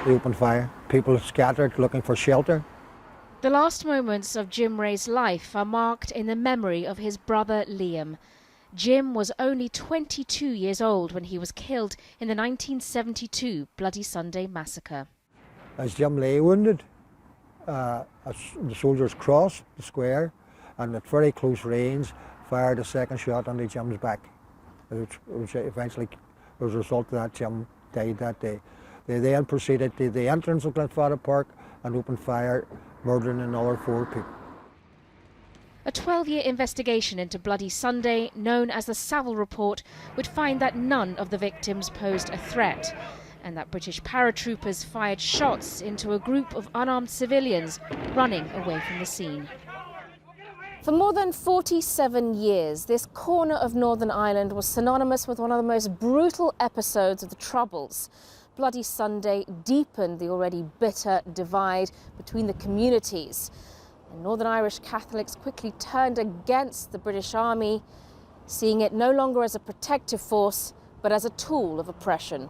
They opened fire. People scattered looking for shelter. The last moments of Jim Wray's life are marked in the memory of his brother Liam. Jim was only 22 years old when he was killed in the 1972 Bloody Sunday massacre. As Jim lay wounded, the soldiers crossed the square and at very close range fired a second shot onto Jim's back, which eventually was a result of that Jim died that day. They then proceeded to the entrance of Glenfadda Park and opened fire, murdering another 4 people. A 12-year investigation into Bloody Sunday, known as the Savile Report, would find that none of the victims posed a threat, and that British paratroopers fired shots into a group of unarmed civilians running away from the scene. For more than 47 years, this corner of Northern Ireland was synonymous with one of the most brutal episodes of the Troubles. Bloody Sunday deepened the already bitter divide between the communities. And Northern Irish Catholics quickly turned against the British Army, seeing it no longer as a protective force, but as a tool of oppression.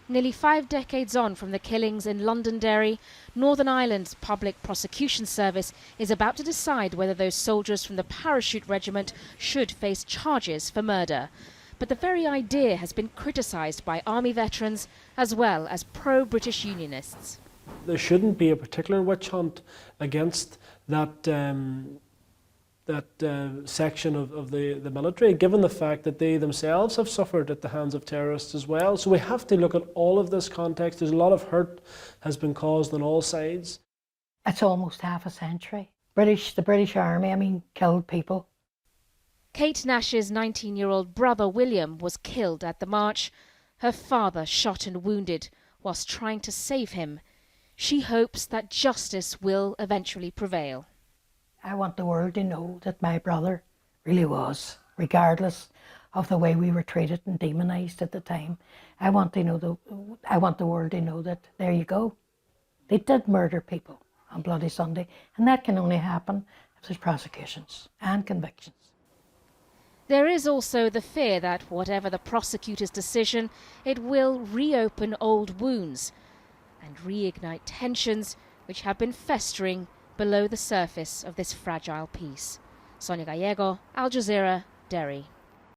Nearly 5 decades on from the killings in Londonderry, Northern Ireland's Public Prosecution Service is about to decide whether those soldiers from the Parachute Regiment should face charges for murder. But the very idea has been criticised by Army veterans as well as pro-British Unionists. There shouldn't be a particular witch hunt against that section of the military, given the fact that they themselves have suffered at the hands of terrorists as well. So we have to look at all of this context. There's a lot of hurt has been caused on all sides. It's almost half a century. The British Army, killed people. Kate Nash's 19-year-old brother William was killed at the march. Her father shot and wounded whilst trying to save him. She hopes that justice will eventually prevail. I want the world to know that my brother really was, regardless of the way we were treated and demonised at the time. I want the world to know that there you go. They did murder people on Bloody Sunday, and that can only happen if there's prosecutions and convictions. There is also the fear that whatever the prosecutor's decision, it will reopen old wounds and reignite tensions which have been festering below the surface of this fragile peace. Sonia Gallego, Al Jazeera, Derry.